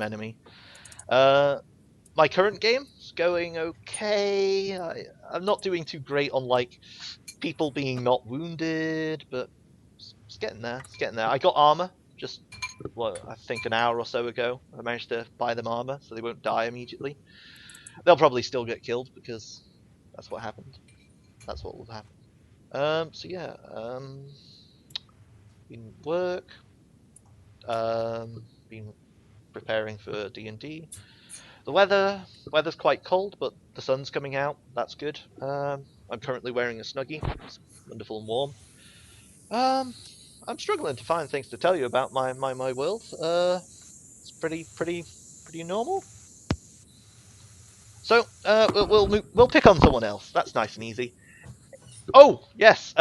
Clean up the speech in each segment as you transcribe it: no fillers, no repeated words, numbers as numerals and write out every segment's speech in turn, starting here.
random enemy. My current game is going okay. I'm not doing too great on like people being not wounded, but it's getting there. It's getting there. I got armor just I think an hour or so ago. I managed to buy them armor so they won't die immediately. They'll probably still get killed because that's what happened. That's what will happen. So yeah, been work, been preparing for D&D. The weather's quite cold, but the sun's coming out. That's good. I'm currently wearing a snuggie. It's wonderful and warm. Um, I'm struggling to find things to tell you about my world. It's pretty normal. So we'll pick on someone else. That's nice and easy. Oh yes.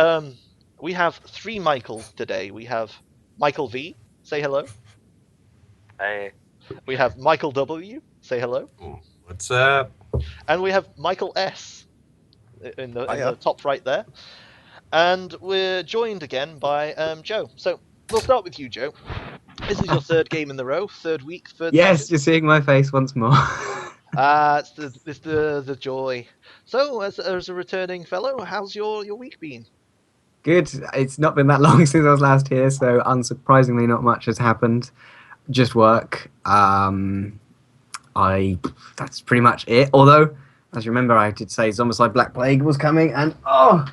We have three Michaels today. We have Michael V. Say hello. Hey. We have Michael W. Say hello. What's up? And we have Michael S. in the Hiya. top right there. And we're joined again by Joe. So we'll start with you, Joe. This is your third game in the row, third week, third Yes, session. you're seeing my face once more. It's the joy. So as a returning fellow, how's your week been? Good. It's not been that long since I was last here, so unsurprisingly, not much has happened. Just work. That's pretty much it. Although, as you remember, I did say Zombicide Black Plague was coming, and oh,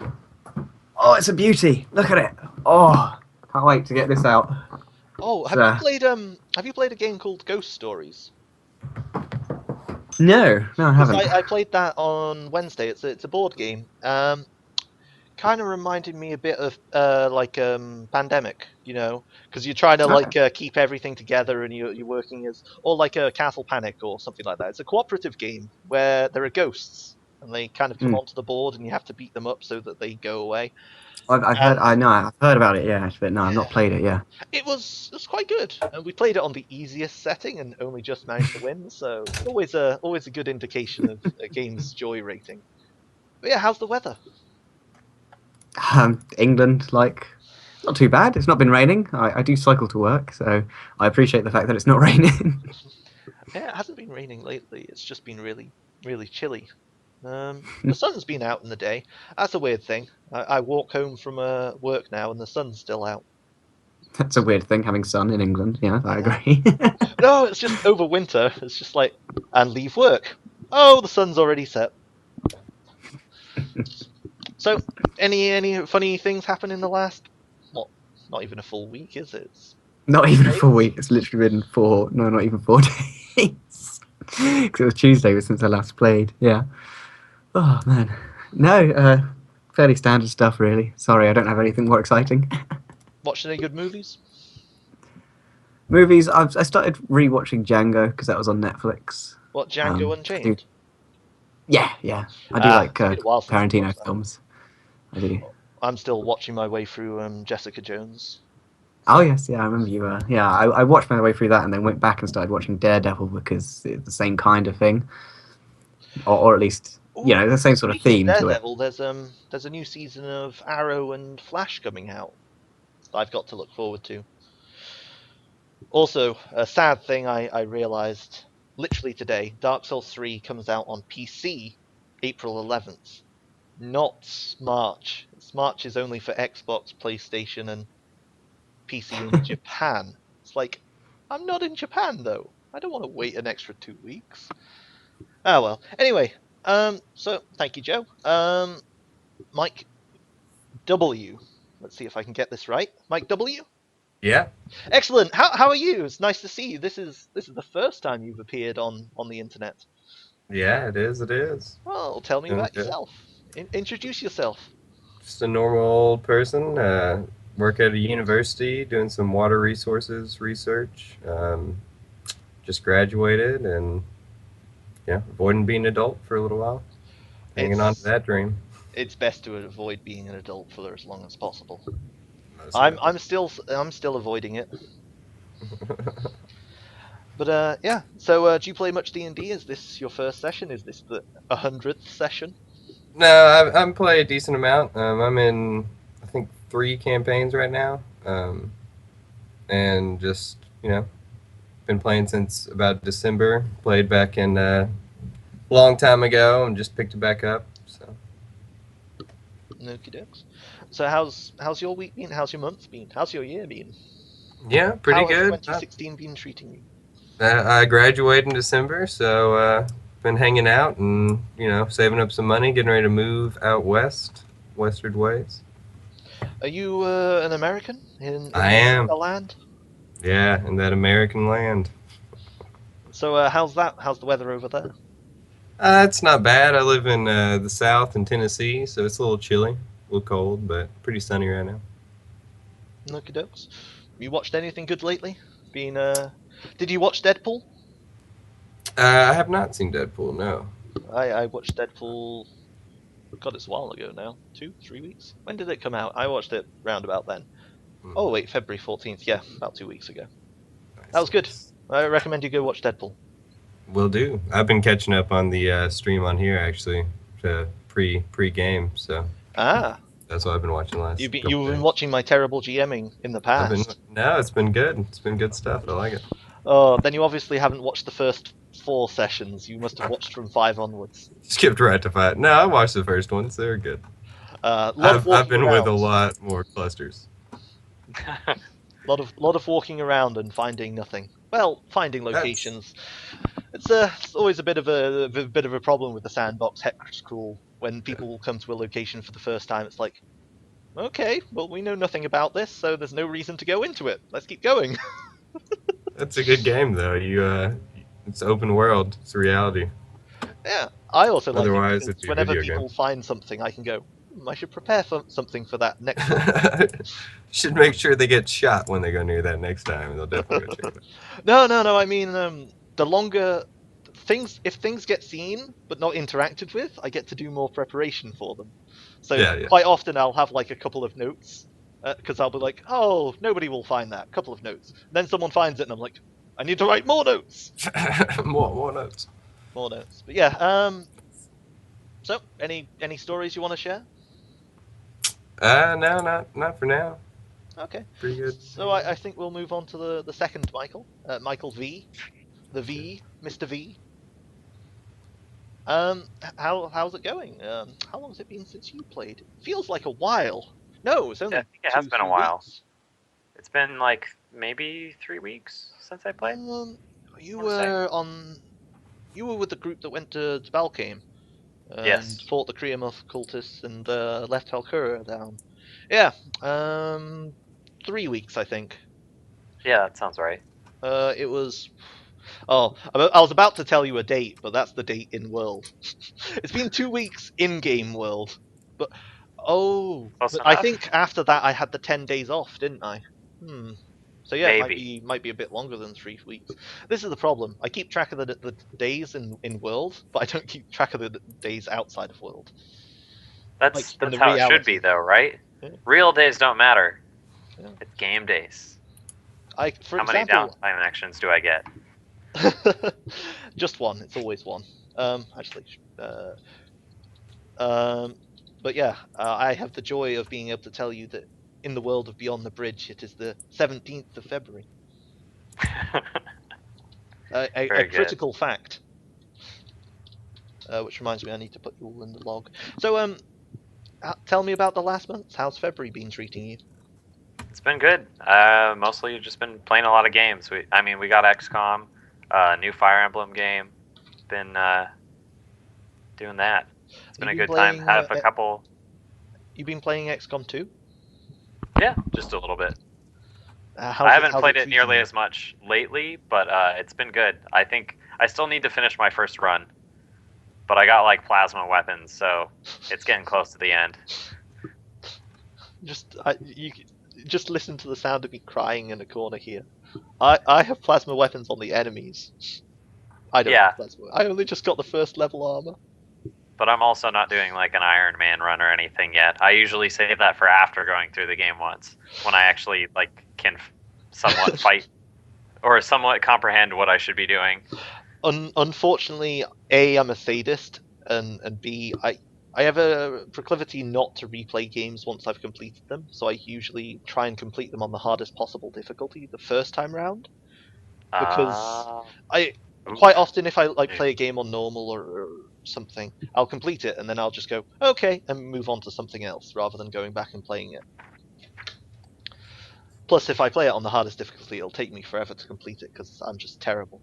it's a beauty. Look at it. Oh, can't wait to get this out. Oh, have you played a game called Ghost Stories? No, I haven't. I played that on Wednesday. It's a board game. Kind of reminded me a bit of Pandemic, because you're trying to keep everything together and you're working as, or like a Castle Panic or something like that. It's a cooperative game where there are ghosts and they kind of come onto the board and you have to beat them up so that they go away. I've heard about it. Yeah, but no, I've not played it. Yeah, it was quite good. And we played it on the easiest setting and only just managed to win. So always a good indication of a game's joy rating. But yeah, how's the weather? England, not too bad. It's not been raining. I do cycle to work, so I appreciate the fact that it's not raining. Yeah, it hasn't been raining lately. It's just been really, really chilly. The sun's been out in the day. That's a weird thing. I walk home from work now and the sun's still out. That's a weird thing, having sun in England. Yeah, I agree. No, it's just over winter. It's just and leave work. Oh, the sun's already set. So, any funny things happen in the last, not even a full week, is it? Not even a full week. It's literally been not even 4 days. Because it was Tuesday since I last played. Yeah. Oh, man. No, fairly standard stuff, really. Sorry, I don't have anything more exciting. Watched any good movies? Movies, I started rewatching Django because that was on Netflix. What, Django Unchained? Yeah. I do like Tarantino films. I do. I'm still watching my way through Jessica Jones. Oh yes, yeah, I remember you were. Yeah, I watched my way through that and then went back and started watching Daredevil because it's the same kind of thing, or at least the same sort of theme to it. There's a new season of Arrow and Flash coming out that I've got to look forward to. Also, a sad thing I realised literally today: Dark Souls 3 comes out on PC April 11th, not March. March is only for Xbox, PlayStation, and PC in Japan. It's I'm not in Japan though. I don't want to wait an extra 2 weeks. Ah well. Anyway, so thank you, Joe. Mike W. Let's see if I can get this right. Mike W. Yeah. Excellent. How are you? It's nice to see you. This is the first time you've appeared on the internet. Yeah, it is. Well, tell me about yourself. Introduce yourself. Just a normal old person. Work at a university doing some water resources research. Just graduated and avoiding being an adult for a little while. Hanging on to that dream. It's best to avoid being an adult for as long as possible. I'm still avoiding it. But yeah. So do you play much D&D? Is this your first session? Is this the 100th session? No, I play a decent amount. I'm in, I think, 3 campaigns right now, and just been playing since about December. Played back in a long time ago and just picked it back up. So Okie dokes. So how's your week been? How's your month been? How's your year been? yeah, pretty How has good. 2016 been treating you? I graduated in December, so been hanging out and saving up some money, getting ready to move out westward ways. Are you an American in I am. the land? Yeah, in that American land. So how's that? How's the weather over there? It's not bad. I live in the South in Tennessee, so it's a little chilly, a little cold, but pretty sunny right now. Okie dokes. You watched anything good lately? Did you watch Deadpool? I have not seen Deadpool. No. I watched Deadpool. God, it's a while ago now. 2-3 weeks. When did it come out? I watched it round about then. Oh wait, February 14th. Yeah, about 2 weeks ago. That was good. I recommend you go watch Deadpool. Will do. I've been catching up on the stream on here actually, pre-game. So Ah, that's what I've been watching last. you've couple been days. watching my terrible GMing in the past. No, it's been good. It's been good stuff. I like it. Oh, then you obviously haven't watched the first 4 sessions. You must have watched from 5 onwards. Skipped right to 5. No, I watched the first ones. They were good. I've been with a lot more clusters. Lot of walking around and finding nothing. Well, finding locations. It's always a bit of a problem with the sandbox hex crawl. When people come to a location for the first time, it's like, okay, well, we know nothing about this, so there's no reason to go into it. Let's keep going. That's a good game though. It's open world. It's reality. Yeah, I also like Otherwise, it it'd because be a whenever video people find something, I can go, I should prepare for something for that next one. Should make sure they get shot when they go near that next time. They'll definitely go check it out. No. I mean, the longer if things get seen but not interacted with, I get to do more preparation for them. So Yeah. quite often I'll have like a couple of notes because I'll be like, oh, nobody will find that. Couple of notes. Then someone finds it, and I'm like, I need to write more notes. more notes. More notes. But yeah. So any stories you want to share? No, not for now. Okay. Pretty good. So I think we'll move on to the second Michael, Michael V, the V, Mr. V. How's it going? How long has it been since you played? It feels like a while. No, it's only. Yeah, I think it has been a 2-3 while. weeks. It's been like maybe 3 weeks since I played. You wanna say. were on. You were with the group that went to Valkame. And Yes. fought the Kriamov cultists and left Halkura down. Yeah. 3 weeks, I think. Yeah, that sounds right. It was. Oh, I was about to tell you a date, but that's the date in world. It's been 2 weeks in game world, but Close I enough. think after that I had the 10 days off, didn't I? So yeah, Maybe. it might be a bit longer than 3 weeks. This is the problem. I keep track of the days in world, but I don't keep track of the days outside of world. That's in the how it reality. should be, though, right? Yeah. Real days don't matter. Yeah. It's game days. For How many example, downtime actions do I get? just one. It's always one. Actually, but yeah, I have the joy of being able to tell you that in the world of Beyond the Bridge, it is the 17th of February. A Very good. critical fact. Which reminds me, I need to put you all in the log. So, tell me about the last month. How's February been treating you? It's been good. Mostly just been playing a lot of games. We got XCOM, new Fire Emblem game. Been doing that. It's been a You've good been time. playing, Have a couple. You've been playing XCOM 2? Yeah, just a little bit. How's I haven't how's played it treating nearly you? as much lately, but it's been good. I think I still need to finish my first run, but I got like plasma weapons, so it's getting close to the end. You just listen to the sound of me crying in a corner here. I have plasma weapons on the enemies. I don't Yeah. have plasma. I only just got the first level armor. But I'm also not doing like an Iron Man run or anything yet. I usually save that for after going through the game once, when I actually like can somewhat fight or somewhat comprehend what I should be doing. Unfortunately, A, I'm a sadist, and B, I have a proclivity not to replay games once I've completed them, so I usually try and complete them on the hardest possible difficulty the first time round. because I Ooh. quite often, if I like play a game on normal or something, I'll complete it and then I'll just go okay and move on to something else rather than going back and playing it. Plus, if I play it on the hardest difficulty, it'll take me forever to complete it because I'm just terrible.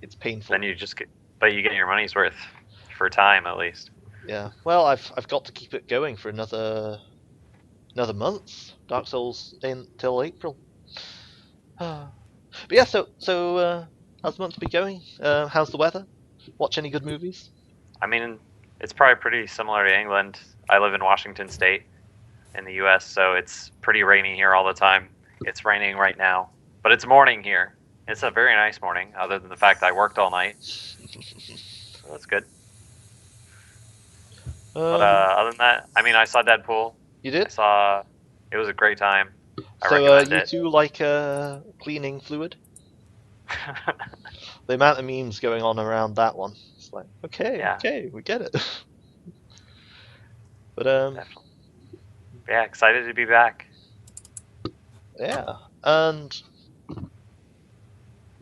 It's painful. Then you just get, but you get your money's worth for time at least. Yeah. Well, I've got to keep it going for another month. Dark Souls until April. But yeah, so how's the month been going? How's the weather? Watch any good movies? I mean, it's probably pretty similar to England. I live in Washington State in the U.S., so it's pretty rainy here all the time. It's raining right now, but it's morning here. It's a very nice morning, other than the fact that I worked all night. So that's good. But other than that, I mean, I saw Deadpool. You I did? saw. It was a great time. I So recommend you it. two like cleaning fluid? The amount of memes going on around that one. It's like, okay, Yeah. okay, we get it. But Definitely. Yeah, excited to be back. yeah, and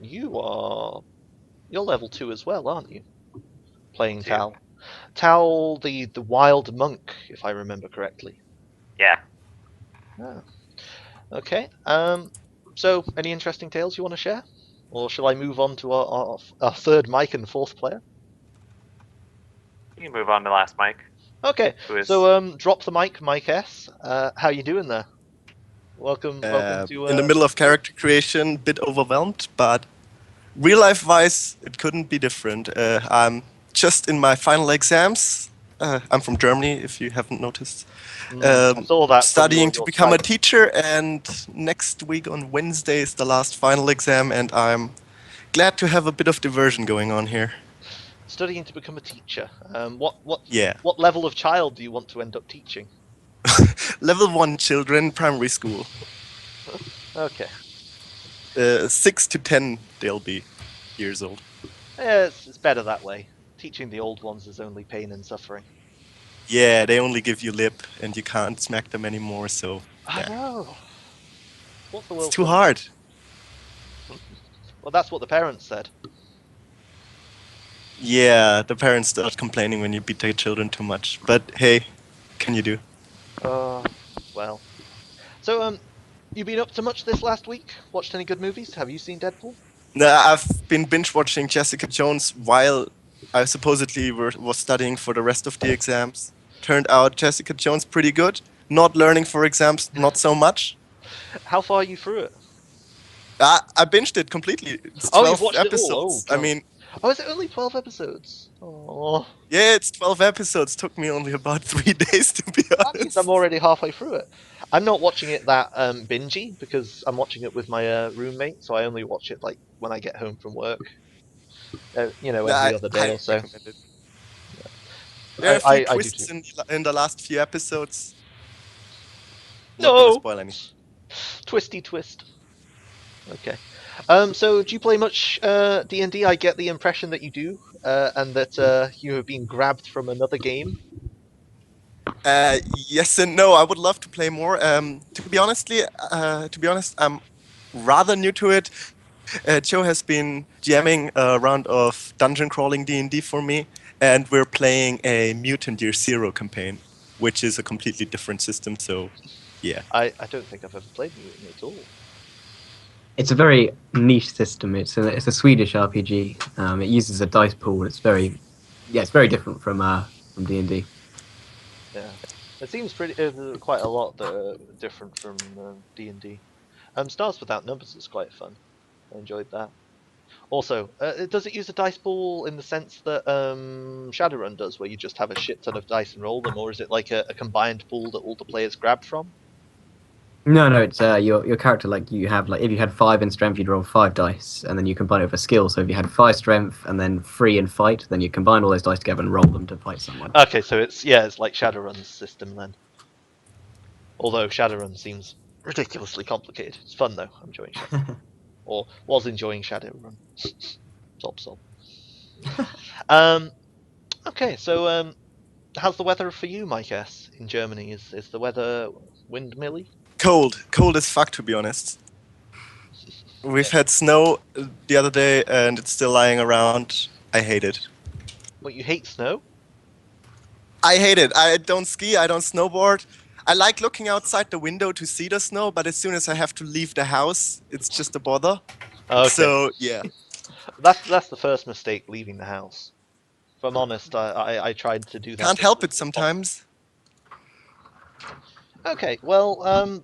you're level 2 as well, aren't you? Playing Two. Tal. Tal, the wild monk, if I remember correctly. Yeah. Ah. Okay. So any interesting tales you want to share, or shall I move on to our third mic and fourth player? You can move on to last Mike. Okay. Who is So drop the mic, Mike S. How you doing there? Welcome to in the middle of character creation, bit overwhelmed, but real life wise, it couldn't be different. I'm just in my final exams. I'm from Germany, if you haven't noticed. I saw that from Studying to your become a title. teacher, and next week on Wednesday is the last final exam, and I'm glad to have a bit of diversion going on here. Studying to become a teacher. Yeah. What level of child do you want to end up teaching? Level 1 children, primary school. Okay. 6 to 10 they'll be years old. Yeah, it's better that way. Teaching the old ones is only pain and suffering. Yeah, they only give you lip, and you can't smack them anymore, so I yeah. know. What's the world? It's too hard. Well, that's what the parents said. Yeah, the parents start complaining when you beat their children too much. But hey, can you do? Well. So, you been up to much this last week? Watched any good movies? Have you seen Deadpool? No, I've been binge watching Jessica Jones while I supposedly was studying for the rest of the exams. Turned out Jessica Jones pretty good. Not learning for exams, not so much. How far are you through it? I binged it completely. It's 12 Oh, you've watched episodes. it all? Oh, I mean, oh, is it only 12 episodes? Oh, yeah, it's 12 episodes. Took me only about 3 days, to be that means honest. I'm already halfway through it. I'm not watching it that bingey because I'm watching it with my roommate, so I only watch it like when I get home from work. Every other day or so. recommend it. There are a few I do twists too. in the last few episodes. No! Not gonna spoil anything. Twisty twist. Okay. So do you play much D&D? I get the impression that you do, and that you have been grabbed from another game. Yes and no. I would love to play more. To be honest, I'm rather new to it. Joe has been jamming a round of dungeon crawling D&D for me, and we're playing a Mutant Year Zero campaign, which is a completely different system. So, yeah. I don't think I've ever played Mutant at all. It's a very niche system. It's a Swedish RPG. It uses a dice pool. It's very different from D&D. Yeah, it seems quite a lot that are different from D&D. Stars Without Numbers is quite fun. I enjoyed that. Also, does it use a dice pool in the sense that Shadowrun does, where you just have a shit ton of dice and roll them, or is it like a combined pool that all the players grab from? No, it's your character. Like you have, like if you had 5 in strength, you'd roll 5 dice, and then you combine it with a skill. So if you had 5 strength and then 3 in fight, then you combine all those dice together and roll them to fight someone. Okay, so it's like Shadowrun's system then. Although Shadowrun seems ridiculously complicated. It's fun though. I'm enjoying Shadowrun. Or was enjoying Shadowrun. Sob. Okay, so how's the weather for you, Mike S, in Germany? Is the weather windmilly? Cold as fuck, to be honest. We've had snow the other day, and it's still lying around. I hate it. What, you hate snow? I hate it. I don't ski. I don't snowboard. I like looking outside the window to see the snow, but as soon as I have to leave the house, it's just a bother. Okay. So yeah. That's the first mistake, leaving the house. If I'm honest, I tried to do that. Can't help it sometimes. Okay, well,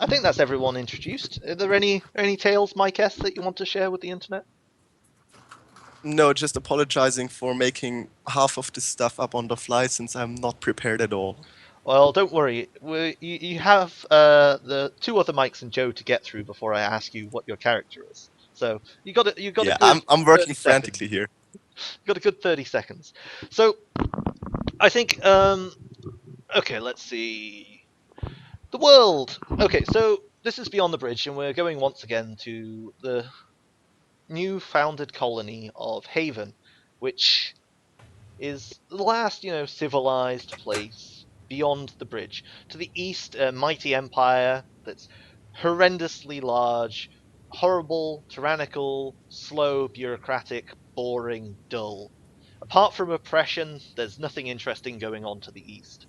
I think that's everyone introduced. Are there any tales, Mike S, that you want to share with the internet? No, just apologizing for making half of this stuff up on the fly since I'm not prepared at all. Well, don't worry. You have the two other Mikes and Joe to get through before I ask you what your character is. So you got Yeah, a good I'm 30 working seconds. frantically here. Got a good 30 seconds. So I think okay, let's see. The world. Okay, so this is Beyond the Bridge, and we're going once again to the new founded colony of Haven, which is the last, civilized place beyond the bridge. To the east, a mighty empire that's horrendously large, horrible, tyrannical, slow, bureaucratic, boring, dull. Apart from oppression, there's nothing interesting going on to the east.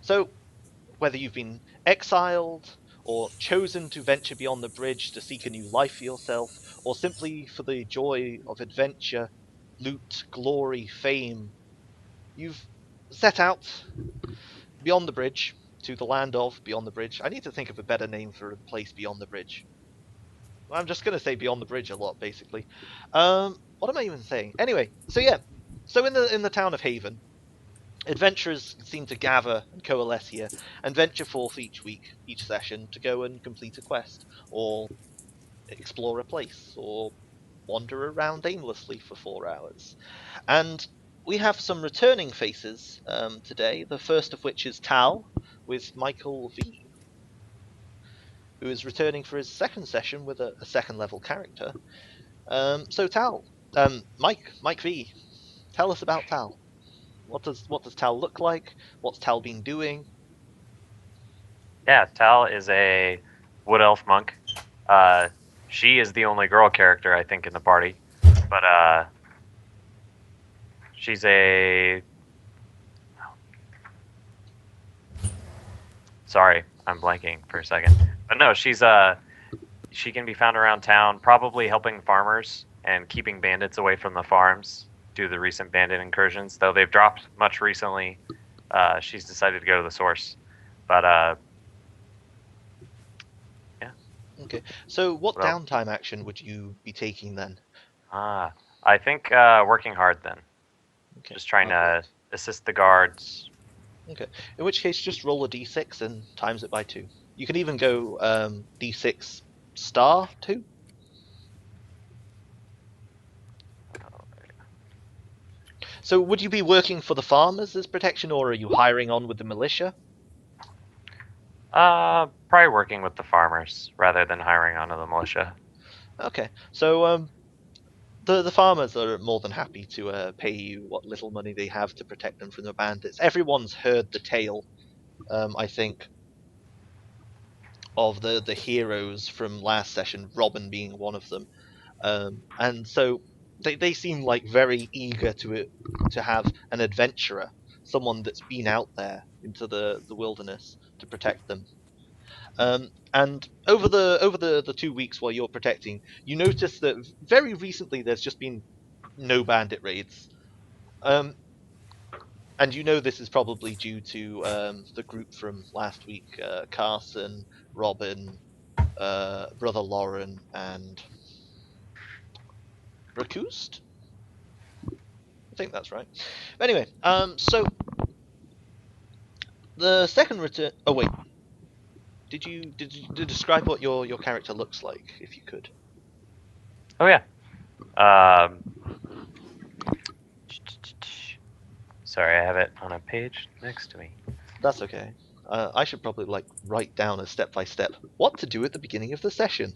So, whether you've been exiled, or chosen to venture beyond the bridge to seek a new life for yourself, or simply for the joy of adventure, loot, glory, fame, you've set out beyond the bridge to the land of Beyond the Bridge. I need to think of a better name for a place beyond the bridge. I'm just going to say Beyond the Bridge a lot, basically. What am I even saying? Anyway, so yeah. So in the town of Haven, adventurers seem to gather and coalesce here and venture forth each week, each session, to go and complete a quest, or explore a place, or wander around aimlessly for 4 hours. And we have some returning faces today, the first of which is Tal, with Michael V, who is returning for his second session with a second level character. So Tal, Mike V, tell us about Tal. What does Tal look like? What's Tal been doing? Yeah, Tal is a wood elf monk. She is the only girl character, I think, in the party. But she's a... Sorry, I'm blanking for a second. But no, she can be found around town, probably helping farmers and keeping bandits away from the farms due to the recent bandit incursions. Though they've dropped much recently, she's decided to go to the source. But Okay, so what Well- downtime action would you be taking then? I think working hard then. Okay, Just trying okay. to assist the guards. Okay, in which case just roll a d6 and times it by 2. You can even go d6 star 2. So would you be working for the farmers as protection, or are you hiring on with the militia? Probably working with the farmers rather than hiring onto the militia. Okay, so the farmers are more than happy to pay you what little money they have to protect them from the bandits. Everyone's heard the tale, I think, of the heroes from last session, Robin being one of them, and so they seem like very eager to have an adventurer, someone that's been out there into the wilderness to protect them. And over the 2 weeks while you're protecting, you notice that very recently there's just been no bandit raids. And you know this is probably due to the group from last week, Carson, Robin, Brother Lauren, and Rakust? I think that's right. Anyway, so the second return... Oh, wait. Did you describe what your character looks like, if you could? Oh yeah. Sorry, I have it on a page next to me. That's okay. I should probably write down a step-by-step what to do at the beginning of the session.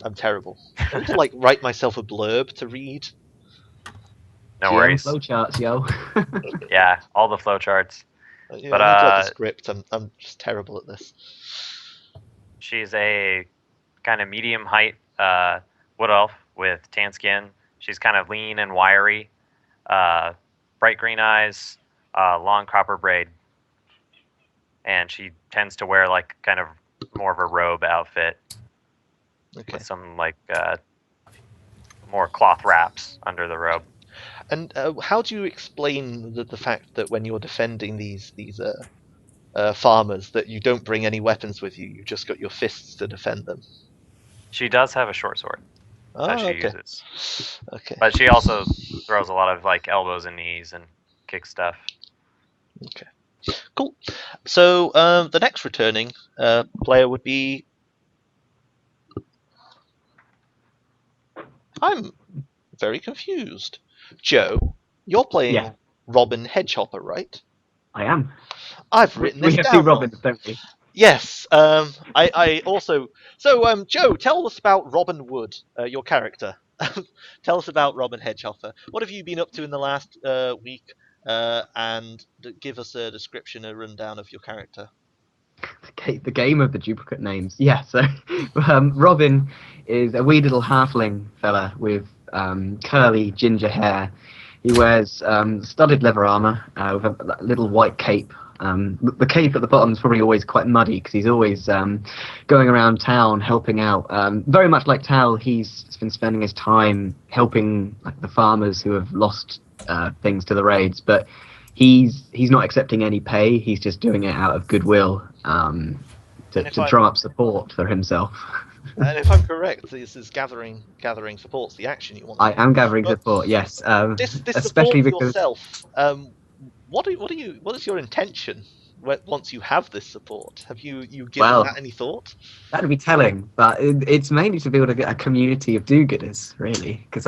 I'm terrible. I need to write myself a blurb to read. No GM worries. Flowcharts, yo. Yeah, all the flowcharts. I need But, to have a script. I'm just terrible at this. She's a kind kind of medium height wood elf with tan skin. She's kind of lean and wiry, bright green eyes, long copper braid, and she tends to wear like kind of more of a robe outfit Okay. with some like more cloth wraps under the robe. And how do you explain the fact that when you're defending these farmers that you don't bring any weapons with you? You just got your fists to defend them. She does have a short sword that Oh, she okay. uses, Okay. but she also throws a lot of like elbows and knees and kick stuff. Okay. Cool. So the next returning player would be. I'm very confused. Joe, you're playing Yeah. Robin Hedgehopper, right? I am. I've written We this have down two wrong. Robins, don't we? Yes. I also. So, Joe, tell us about Robin Wood, your character. Tell us about Robin Hedgehopper. What have you been up to in the last week? And give us a description, a rundown of your character. The game of the duplicate names. Yeah, so Robin is a wee little halfling fella with curly ginger hair. He wears studded leather armor with a little white cape. The cape at the bottom is probably always quite muddy because he's always going around town helping out. Very much like Tal, he's been spending his time helping like the farmers who have lost things to the raids, but he's not accepting any pay. He's just doing it out of goodwill to drum up support for himself. And if I'm correct, this is gathering supports the action you want. I am gathering But support, yes. This Especially support because yourself. What is your intention once you have this support? Have you given Well, that any thought? that'd be telling, but it's mainly to build a community of do-gooders, really, because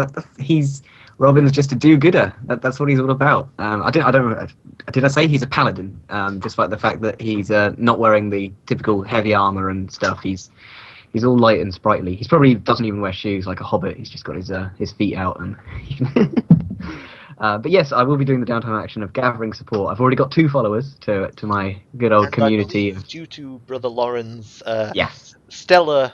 Robin is just a do-gooder. That's what he's all about. Did I say he's a paladin? Despite the fact that he's not wearing the typical heavy armor and stuff, he's all light and sprightly. He probably doesn't even wear shoes like a hobbit. He's just got his feet out and. But yes, I will be doing the downtime action of gathering support. I've already got 2 followers to my good old And community. I believe, due to Brother Lauren's Yes. stellar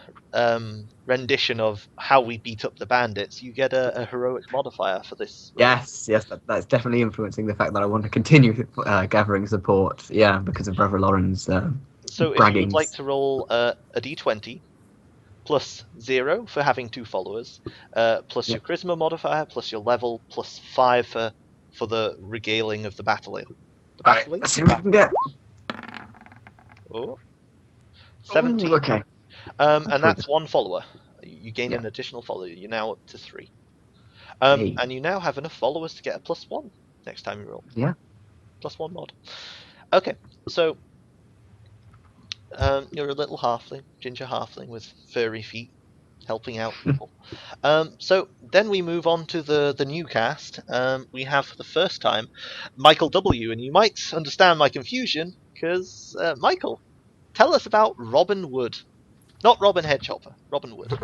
rendition of how we beat up the bandits, you get a heroic modifier for this. Yes, that's definitely influencing the fact that I want to continue gathering support. Yeah, because of Brother Lauren's So if you braggings. would like to roll a d20 plus 0 for having 2 followers, plus your charisma modifier, plus your level, plus 5 for the regaling of the battling. Right, let's see what I can get. Oh. 17. Ooh, okay. And that's 1 follower. You gain an additional follower. You're now up to 3. Hey. And you now have enough followers to get a +1 next time you roll. Yeah. +1 mod. Okay, so you're a little halfling, ginger halfling with furry feet, helping out people. So then we move on to the new cast. We have for the first time Michael W, and you might understand my confusion because Michael, tell us about Robin Wood, not Robin Hedgehopper, Robin Wood.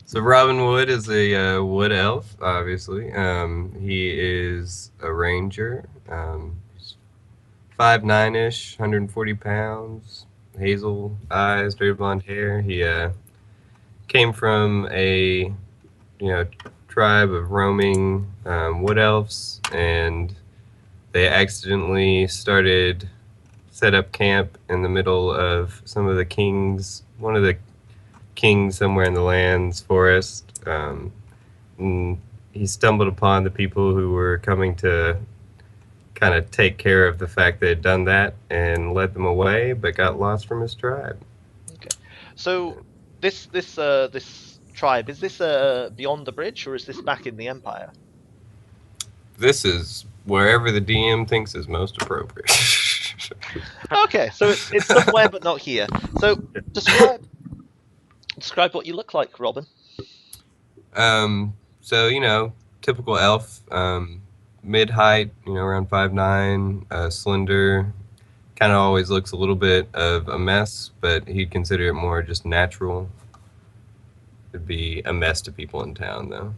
So Robin Wood is a wood elf, obviously. He is a ranger. He's 5'9"-ish, 140 pounds, hazel eyes, straight blonde hair. He came from a tribe of roaming wood elves, and they accidentally set up camp in the middle of one of the kings somewhere in the land's forest. And he stumbled upon the people who were coming to kind of take care of the fact they had done that and led them away, but got lost from his tribe. Okay, so this tribe, is this beyond the bridge, or is this back in the Empire? This is wherever the DM thinks is most appropriate. Okay, so it's somewhere but not here. So describe what you look like, Robin. So typical elf, mid-height, around 5'9", slender, kind of always looks a little bit of a mess, but he'd consider it more just natural. It'd be a mess to people in town, though.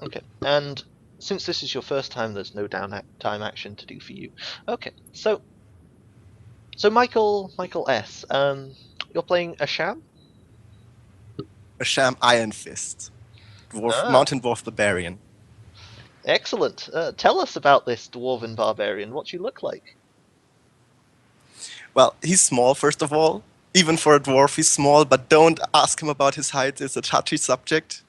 Okay, and since this is your first time, there's no downtime action to do for you. Okay, so So Michael S. You're playing a Sham. A Sham Iron Fist, Ah. Mountain Dwarf Barbarian. Excellent. Tell us about this dwarven barbarian. What you look like? Well, he's small, first of all. Even for a dwarf, he's small, but don't ask him about his height. It's a touchy subject.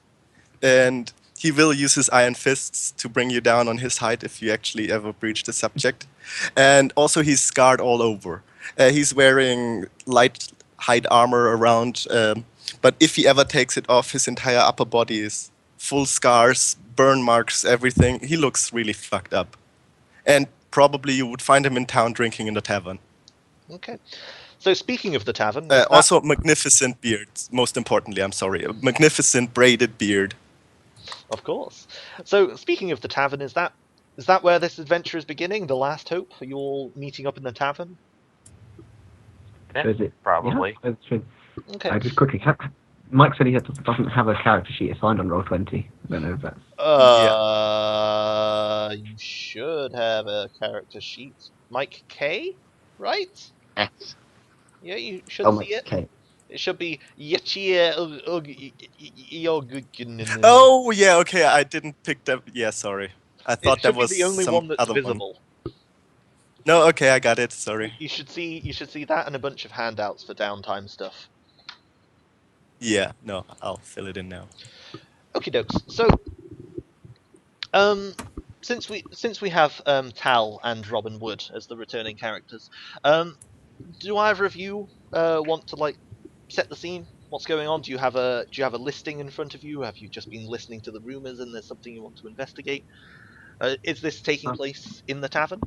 And he will use his iron fists to bring you down on his height if you actually ever breach the subject. And also, he's scarred all over. He's wearing light hide armor around, but if he ever takes it off, his entire upper body is full scars, burn marks, everything. He looks really fucked up. And probably you would find him in town drinking in the tavern. Okay. So speaking of the tavern, Also, magnificent beard. Most importantly, I'm sorry, a magnificent braided beard. of course. So speaking of the tavern, is that where this adventure is beginning? The Last Hope? Are you all meeting up in the tavern? Yeah, Is it? probably. Yeah, that's true. Okay. Just quickly, Mike said he doesn't have a character sheet assigned on Roll20. I don't know if that's... You should have a character sheet. Mike K, right? Yes. Yeah, you should Oh, see it. okay. It should be Yachia. Oh, yeah, okay, I didn't pick that. Yeah, sorry. I thought It that should was be the only some one that's other visible. one. No, okay, I got it, sorry. You should see that and a bunch of handouts for downtime stuff. Yeah, no, I'll fill it in now. Okie dokes. So, since we have Tal and Robin Wood as the returning characters, do either of you want to like set the scene? What's going on? Do you have a listing in front of you? Have you just been listening to the rumors and there's something you want to investigate? Is this taking place in the tavern?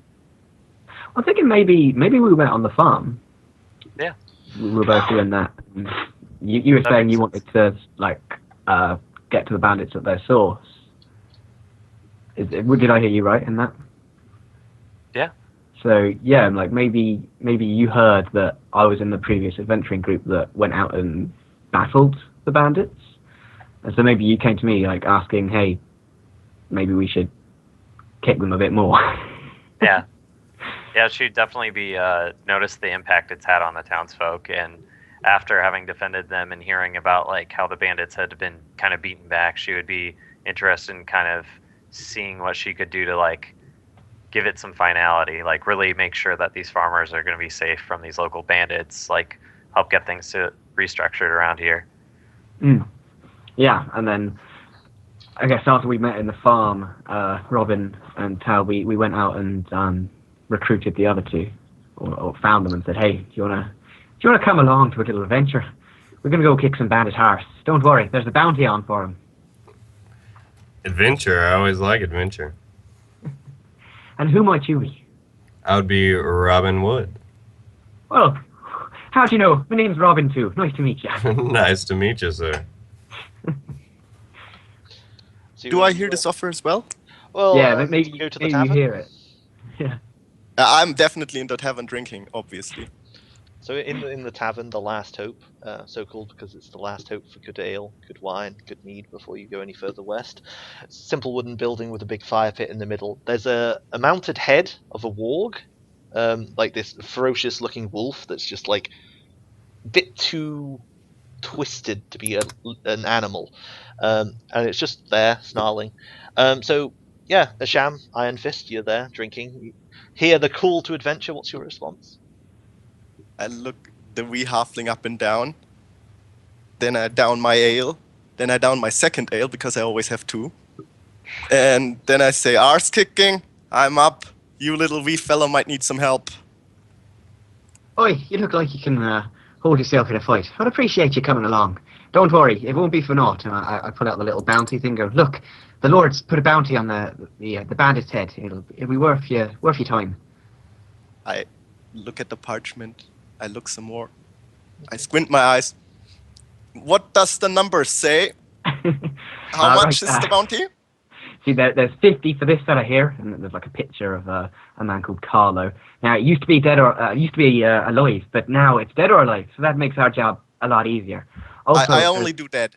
I'm thinking maybe we went on the farm. Yeah. We were both doing that. You were That saying makes you wanted to get to the bandits at their source. Did I hear you right in that? Yeah. So yeah, like maybe you heard that I was in the previous adventuring group that went out and battled the bandits, and so maybe you came to me like asking, hey, maybe we should kick them a bit more. Yeah. Yeah, it should definitely be noticed the impact it's had on the townsfolk, and after having defended them and hearing about like how the bandits had been kind of beaten back, she would be interested in kind of seeing what she could do to like give it some finality, like really make sure that these farmers are going to be safe from these local bandits, like help get things to restructured around here. Yeah, and then I guess after we met in the farm, Robin and Tal, we went out and recruited the other two, or found them and said, hey, do you wanna come along to a little adventure? We're gonna go kick some bandit arse. Don't worry, there's a bounty on for him. Adventure. I always like adventure. And who might you be? I would be Robin Wood. Well, how'd you know? My name's Robin too. Nice to meet you. Nice to meet you, sir. So Do I hear this offer as well? Well, Yeah, to maybe go to the you tavern. hear it. Yeah. I'm definitely in the tavern drinking, obviously. So in the tavern, the Last Hope, so called because it's the last hope for good ale, good wine, good mead before you go any further west. Simple wooden building with a big fire pit in the middle. There's a mounted head of a warg, like this ferocious looking wolf that's just like a bit too twisted to be an animal, and it's just there snarling. So yeah, a Sham, Iron Fist, you're there drinking. You hear the call to adventure. What's your response? I look the wee halfling up and down. Then I down my ale. Then I down my second ale because I always have two. And then I say, arse kicking, I'm up. You little wee fellow might need some help. Oi, you look like you can hold yourself in a fight. I'd appreciate you coming along. Don't worry, it won't be for naught. And I pull out the little bounty thing. Go, look, the Lord's put a bounty on the bandit's head. It'll be worth your time. I look at the parchment. I look some more. I squint my eyes. What does the number say? How much is the bounty? See, there's 50 for this fella here, and there's like a picture of a man called Carlo. Now, it used to be alive, but now it's dead or alive, so that makes our job a lot easier. Also, I only do that.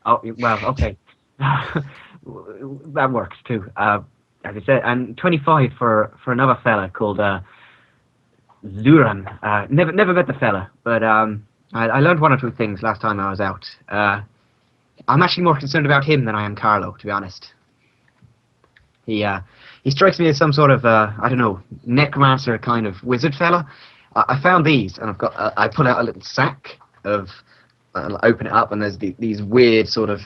Oh, well, okay. That works too. As I said, and 25 for another fella called Zuran. Never met the fella, but I learned one or two things last time I was out. I'm actually more concerned about him than I am Carlo, to be honest. He strikes me as some sort of I don't know, necromancer kind of wizard fella. I found these, and I pull out a little sack of. I'll open it up, and there's these weird sort of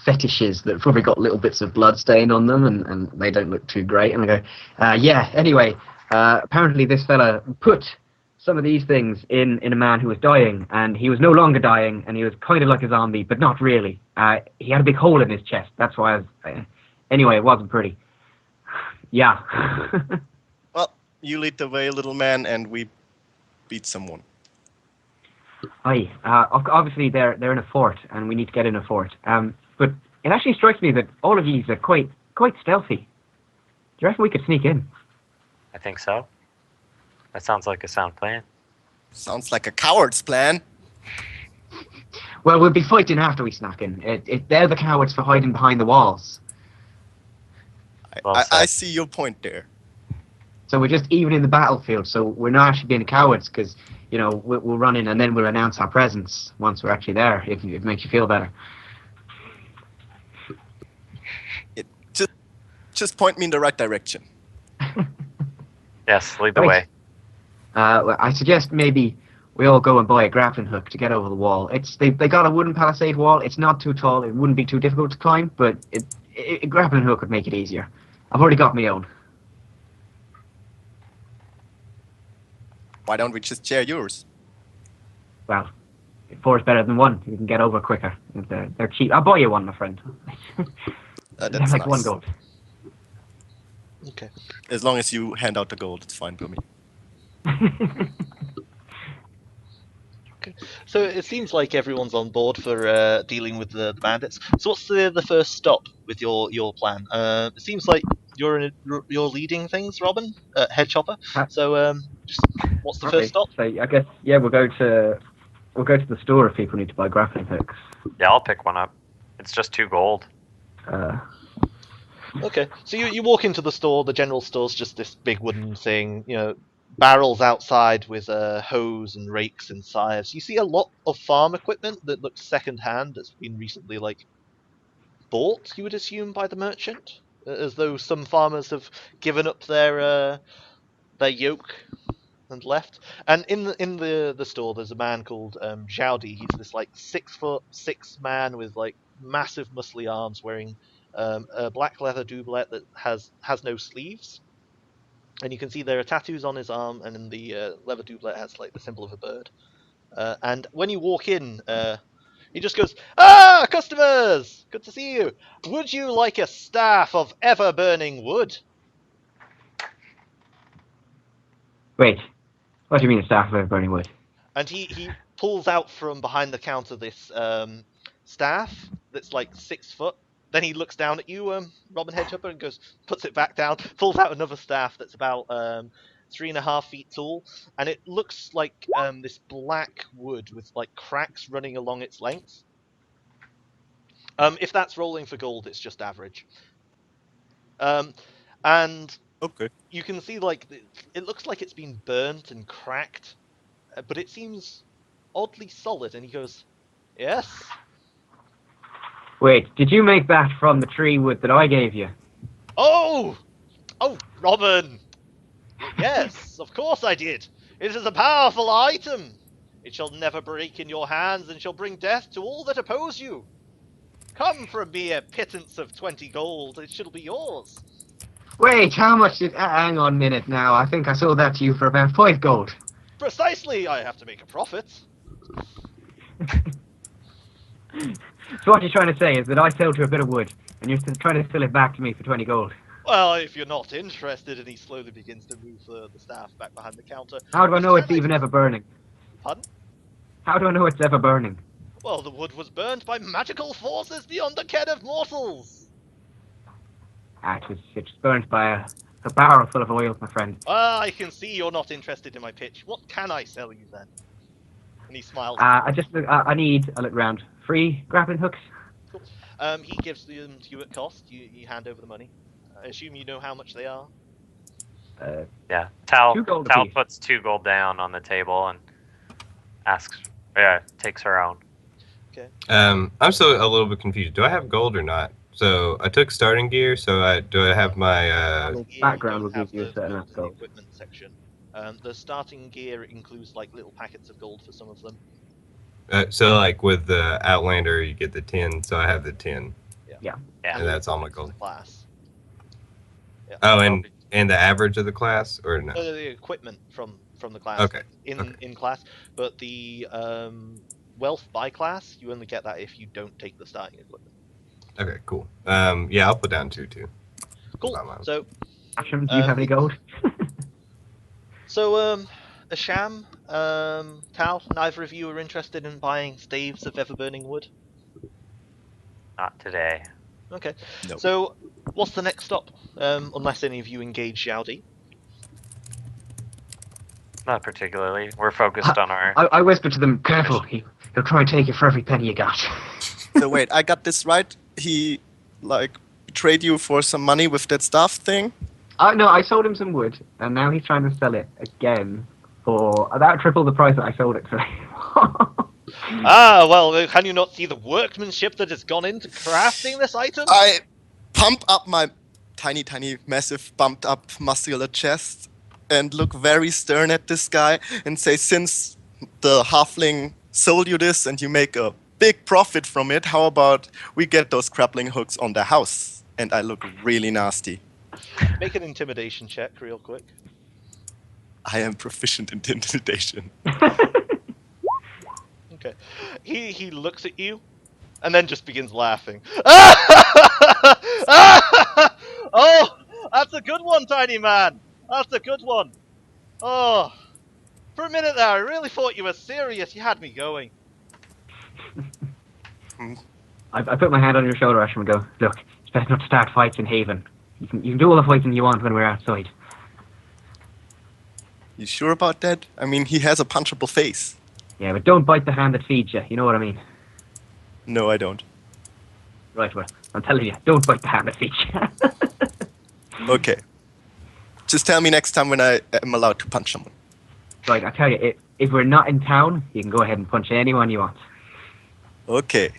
fetishes that probably got little bits of blood stain on them, and they don't look too great. And I go, yeah. Anyway, apparently this fella put some of these things in a man who was dying, and he was no longer dying, and he was kind of like a zombie, but not really. He had a big hole in his chest. That's why I was. Anyway, it wasn't pretty. Yeah. Well, you lead the way, little man, and we beat someone. Aye, obviously they're in a fort, and we need to get in a fort. But it actually strikes me that all of these are quite stealthy. Do you reckon we could sneak in? I think so. That sounds like a sound plan. Sounds like a coward's plan. Well, we'll be fighting after we sneak in. They're the cowards for hiding behind the walls. Well I said. see your point there. So we're just even in the battlefield. So we're not actually being cowards because we'll run in and then we'll announce our presence once we're actually there. If it makes you feel better. Just point me in the right direction. Yes, lead the Right. way. Well, I suggest maybe we all go and buy a grappling hook to get over the wall. They got a wooden palisade wall. It's not too tall. It wouldn't be too difficult to climb, but a grappling hook would make it easier. I've already got my own. Why don't we just share yours? Well, four is better than one. You can get over quicker. They're cheap. I'll buy you one, my friend. They're That's like nice. 1 gold. Okay. As long as you hand out the gold, it's fine for me. So it seems like everyone's on board for dealing with the bandits. So what's the first stop with your plan? It seems like you're leading things, Robin, head chopper. So just what's the first stop? So I guess we'll go to the store if people need to buy grappling hooks. Yeah, I'll pick one up. It's just 2 gold. Okay, so you walk into the store. The general store's just this big wooden thing, barrels outside with a hose and rakes and scythes. You see a lot of farm equipment that looks second-hand that's been recently bought, you would assume, by the merchant, as though some farmers have given up their yoke and left. And in the store, there's a man called Zhaudi. He's this 6'6" man with massive muscly arms, wearing a black leather doublet that has no sleeves. And you can see there are tattoos on his arm, and in the leather doublet has the symbol of a bird. And when you walk in, he just goes, "Ah, customers! Good to see you. Would you like a staff of ever-burning wood?" Wait, what do you mean a staff of burning wood? And he pulls out from behind the counter this staff that's 6 foot. Then he looks down at you, Robin Hedgehopper, and puts it back down, pulls out another staff that's about 3.5 feet tall, and it looks like this black wood with cracks running along its length. If that's rolling for gold, it's just average. And Okay. you can see it looks like it's been burnt and cracked, but it seems oddly solid. And he goes, "Yes." Wait, did you make that from the tree wood that I gave you? Oh, Robin. Yes, of course I did. It is a powerful item. It shall never break in your hands, and shall bring death to all that oppose you. Come for a mere pittance of 20 gold. It shall be yours. Wait, how much did... hang on a minute now. I think I sold that to you for about 5 gold. Precisely. I have to make a profit. So what you're trying to say is that I sold you a bit of wood, and you're trying to sell it back to me for 20 gold. Well, if you're not interested, and he slowly begins to move the staff back behind the counter. How do I know it's even ever burning? Pardon? How do I know it's ever burning? Well, the wood was burnt by magical forces beyond the ken of mortals. It was burnt by a barrel full of oil, my friend. I can see you're not interested in my pitch. What can I sell you then? And he smiles. I need a look round. 3 grappling hooks? He gives them to you at cost. You hand over the money. I assume you know how much they are. Yeah, Tal 2 gold Tal apiece. puts 2 gold down on the table and takes her own. I'm still a little bit confused. Do I have gold or not? So I took starting gear. So do I have my? Starting gear, background you will don't have give you a those certain gold amount of in the gold. equipment section. The starting gear includes like little packets of gold for some of them. So like with the Outlander, you get the 10. So I have the 10. Yeah. And that's all my The gold. class. Yeah. Oh, and the average of the class or no? The equipment from the class. Okay. In class, but the wealth by class, you only get that if you don't take the starting equipment. Okay, cool. Yeah, I'll put down 2 too. Cool. Wow, wow. So Asham, do you have any gold? Asham, Tal, neither of you are interested in buying staves of ever-burning wood? Not today. Okay. No. So, what's the next stop? Unless any of you engage Xiaodi. Not particularly. We're focused on our. I whispered to them, careful, he'll try and take you for every penny you got. So wait, I got this right. He like trade you for some money with that staff thing. No, I sold him some wood, and now he's trying to sell it again for about triple the price that I sold it for. Well, can you not see the workmanship that has gone into crafting this item? I pump up my tiny, massive, bumped up muscular chest and look very stern at this guy and say, since the halfling sold you this and you make a big profit from it, how about we get those grappling hooks on the house? And I look really nasty. Make an intimidation check real quick. I am proficient in intimidation. Okay. He looks at you, and then just begins laughing. Oh, that's a good one, tiny man. That's a good one. Oh, for a minute there, I really thought you were serious. You had me going. I put my hand on your shoulder, Asham, and go, look, it's best not to start fights in Haven. You can do all the fighting you want when we're outside. You sure about that? I mean, he has a punchable face. Yeah, but don't bite the hand that feeds you. You know what I mean? No, I don't. Right, well, I'm telling you, don't bite the hand that feeds you. Okay. Just tell me next time when I am allowed to punch someone. Right, I tell you, if we're not in town, you can go ahead and punch anyone you want. Okay.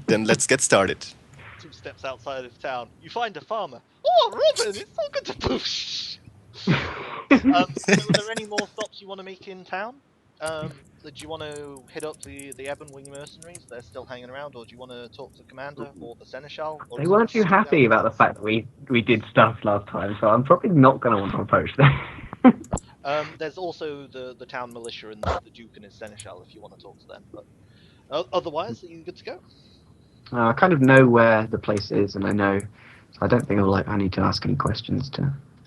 Then let's get started. 2 steps outside of town, you find a farmer. Oh, Robin, it's so good to poof. So are there any more stops you want to make in town? Do you want to hit up the Ebonwing mercenaries? They're still hanging around, or do you want to talk to the commander or the seneschal? Or They weren't too happy about the fact that we did stuff last time, so I'm probably not going to want to approach them. There's also the town militia and the duke and his seneschal if you want to talk to them. But otherwise, are you good to go? I kind of know where the place is, and I know, so I don't think I need to ask any questions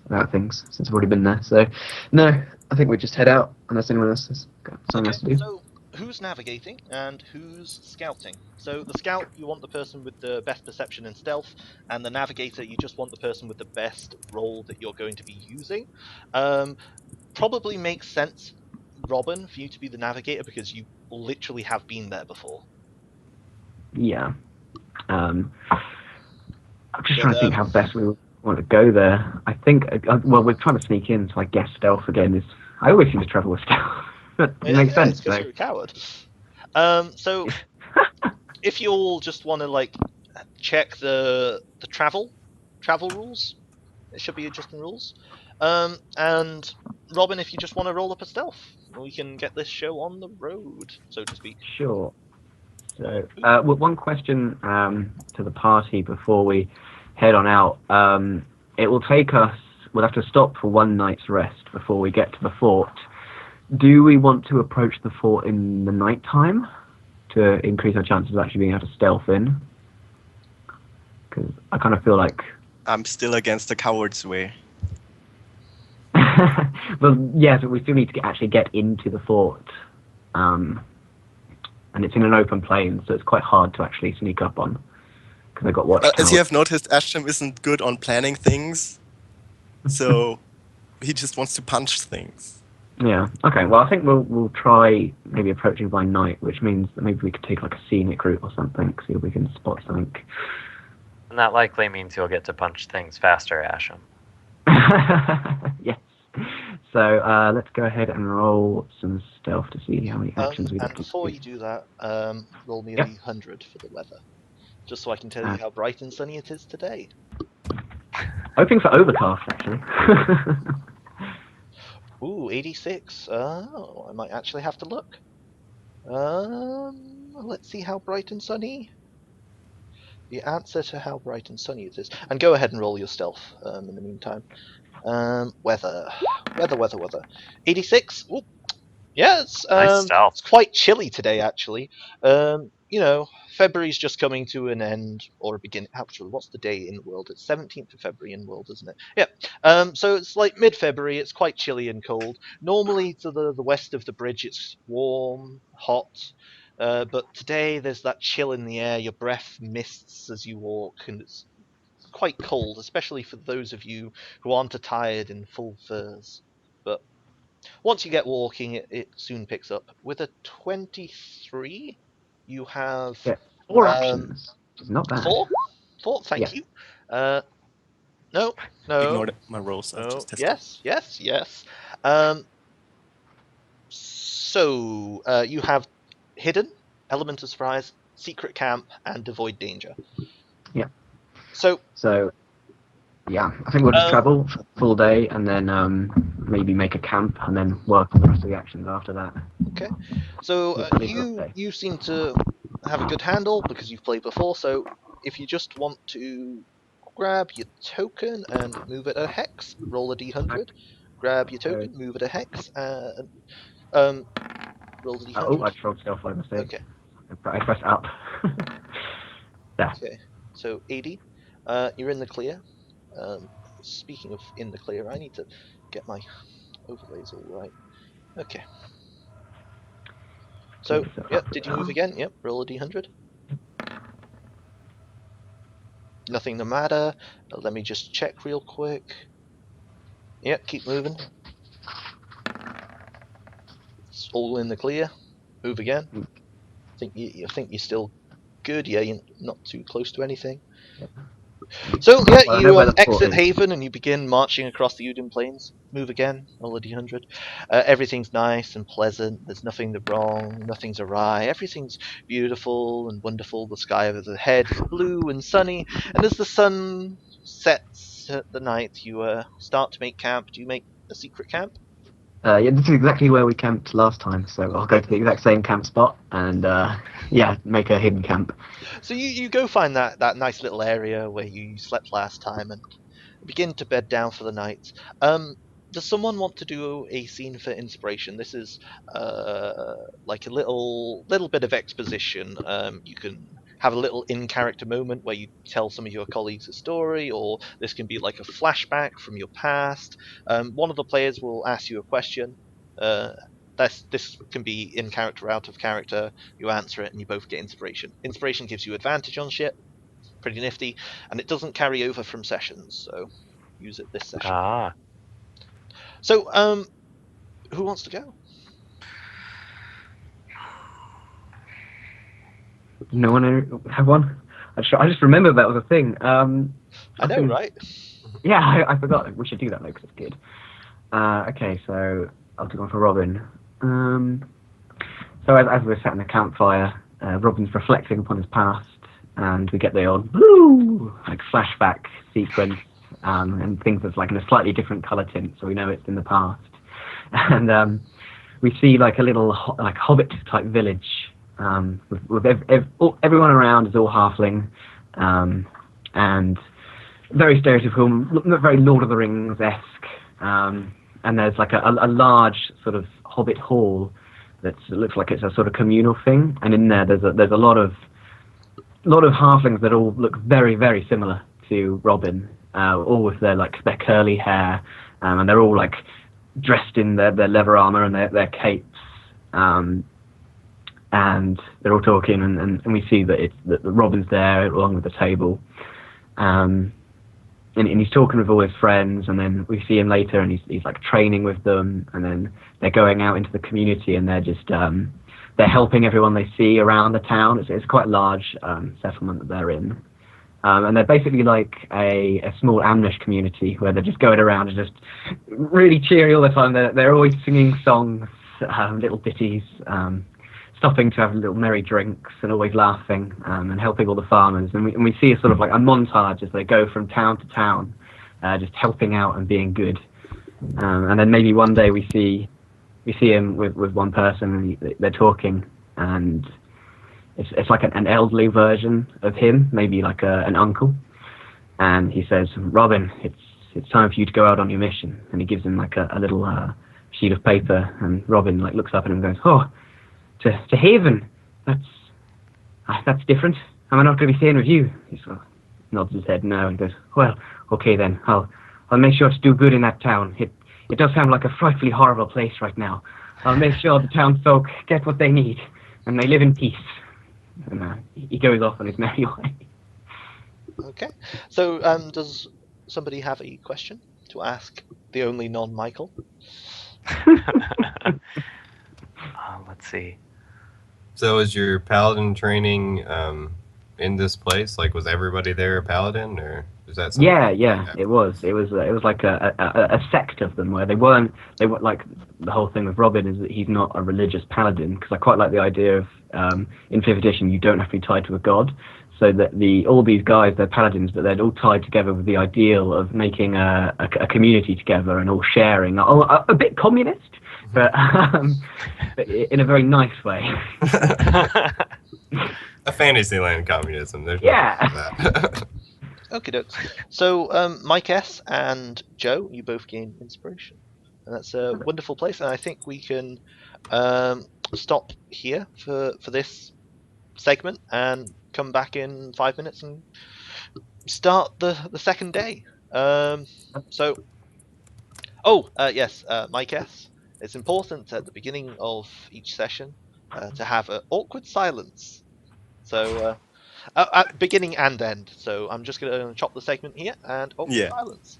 about things since I've already been there. So, no, I think we just head out unless anyone else has got something else to do. So who's navigating and who's scouting? So the scout, you want the person with the best perception and stealth, and the navigator, you just want the person with the best role that you're going to be using. Probably makes sense, Robin, for you to be the navigator because you literally have been there before. Yeah. I'm just trying to think how best we want to go there. I think, well, we're trying to sneak in, so I guess stealth again is... I always seem to travel with stealth. But it makes sense, because though. you're a coward. So if you all just want to like check the travel rules, it should be adjusting rules. And Robin, if you just want to roll up a stealth, we can get this show on the road, so to speak. Sure. So, one question to the party before we head on out. It will take us... We'll have to stop for one night's rest before we get to the fort. Do we want to approach the fort in the night time to increase our chances of actually being able to stealth in? Because I kind of feel like... I'm still against the coward's way. Well, yeah, but we still need to actually get into the fort. And it's in an open plain, so it's quite hard to actually sneak up on. Because I got watched. As you have noticed, Asham isn't good on planning things. So he just wants to punch things. Yeah. Okay. Well, I think we'll try maybe approaching by night, which means that maybe we could take like a scenic route or something, see if we can spot something. And that likely means you'll get to punch things faster, Asham. Yes. let's go ahead and roll some stealth to see how many actions we And get. before you do that, roll me a Yep. D100 for the weather, just so I can tell you how bright and sunny it is today. Hoping for overcast, actually. Ooh, 86. Oh, I might actually have to look. Let's see how bright and sunny. The answer to how bright and sunny it is. And go ahead and roll your stealth in the meantime. Weather. 86. Ooh. Yeah, Nice stealth. it's quite chilly today, actually. February's just coming to an end, or a begin. Actually, what's the day in the world? It's 17th of February in the world, isn't it? Yeah. So it's like mid-February. It's quite chilly and cold. Normally, to the west of the bridge, it's warm, hot. But today, there's that chill in the air. Your breath mists as you walk, and it's quite cold, especially for those of you who aren't attired in full furs. But once you get walking, it soon picks up. With a 23, you have Yeah. 4 actions. Which is not bad. 4? 4, thank you. No. Ignore my rolls. I'll No. just test. Yes. So you have hidden, element of surprise, secret camp, and avoid danger. Yeah. So yeah, I think we'll just travel full day and then maybe make a camp and then work on the rest of the actions after that. Okay. So you seem to have a good handle because you've played before. So if you just want to grab your token and move it a hex, roll a d100. Grab your token, move it a hex, and roll the d100. Oh, I just rolled stealth by mistake. Okay. I pressed up. There. Okay. So 80. You're in the clear. Speaking of in the clear, I need to get my overlays all right. Okay. So, yep, did you move again? Yep, roll a d100. Nothing to matter. Let me just check real quick. Yep, keep moving. It's all in the clear. Move again. You think you're still good? Yeah, you're not too close to anything. So yeah, Well, you exit Haven and you begin marching across the Udin Plains. Move again, roll a d100. Everything's nice and pleasant. There's nothing wrong, nothing's awry. Everything's beautiful and wonderful. The sky overhead is blue and sunny. And as the sun sets at the night, you start to make camp. Do you make a secret camp? Yeah, this is exactly where we camped last time, so I'll go to the exact same camp spot and yeah, make a hidden camp. So you go find that nice little area where you slept last time and begin to bed down for the night. Does someone want to do a scene for inspiration? This is like a little bit of exposition. You can have a little in-character moment where you tell some of your colleagues a story, or this can be like a flashback from your past. One of the players will ask you a question. This can be in character, out of character. You answer it, and you both get inspiration. Inspiration gives you advantage on shit. Pretty nifty, and it doesn't carry over from sessions, so use it this session. So, who wants to go? No one have one? I just remembered that was a thing. I know, right? Yeah, I forgot. We should do that, though, because it's good. Okay, so I'll do one for Robin. So as we're sat in the campfire, Robin's reflecting upon his past, and we get the old like flashback sequence, and things that's like in a slightly different color tint, so we know it's in the past. And we see like a little like hobbit type village. With everyone around is all halfling, and very stereotypical, very Lord of the Rings-esque. And there's like a large sort of hobbit hall that looks like it's a sort of communal thing. And in there, there's a lot of halflings that all look very, very similar to Robin, all with their curly hair, and they're all like dressed in their leather armor and their capes. And they're all talking, and we see that Robin's there along with the table, and he's talking with all his friends, and then we see him later, and he's like training with them, and then they're going out into the community, and they're just they're helping everyone they see around the town. It's quite a large settlement that they're in, And they're basically like a small Amish community where they're just going around and just really cheery all the time. They're always singing songs, little ditties, stopping to have little merry drinks and always laughing, and helping all the farmers. And we see a sort of like a montage as they go from town to town, just helping out and being good. And then maybe one day we see him with one person, and they're talking, and it's like an elderly version of him, maybe like an uncle. And he says, "Robin, it's time for you to go out on your mission." And he gives him like a little sheet of paper, and Robin like looks up at him and goes, "Oh, to Haven? That's different. Am I not going to be staying with you?" He sort of nods his head no and goes, "Well, okay then. I'll make sure to do good in that town. It does sound like a frightfully horrible place right now. I'll make sure the townsfolk get what they need, and they live in peace." And he goes off on his merry way. Okay. So, does somebody have a question to ask the only non-Michael? Let's see. So is your paladin training in this place? Like, was everybody there a paladin, or is that something? Yeah, it was like a sect of them where they were like, the whole thing with Robin is that he's not a religious paladin, because I quite like the idea of in 5th edition you don't have to be tied to a god, so that all these guys, they're paladins, but they're all tied together with the ideal of making a community together and all sharing, a bit communist, but in a very nice way. A Fantasyland communism. There's Yeah. nothing to that. Okay, dokes. So, Mike S. and Joe, you both gain inspiration. And that's a wonderful place, and I think we can stop here for this segment and come back in 5 minutes and start the second day. Yes, Mike S. It's important at the beginning of each session to have an awkward silence. So, at beginning and end. So I'm just going to chop the segment here and awkward Yeah. silence.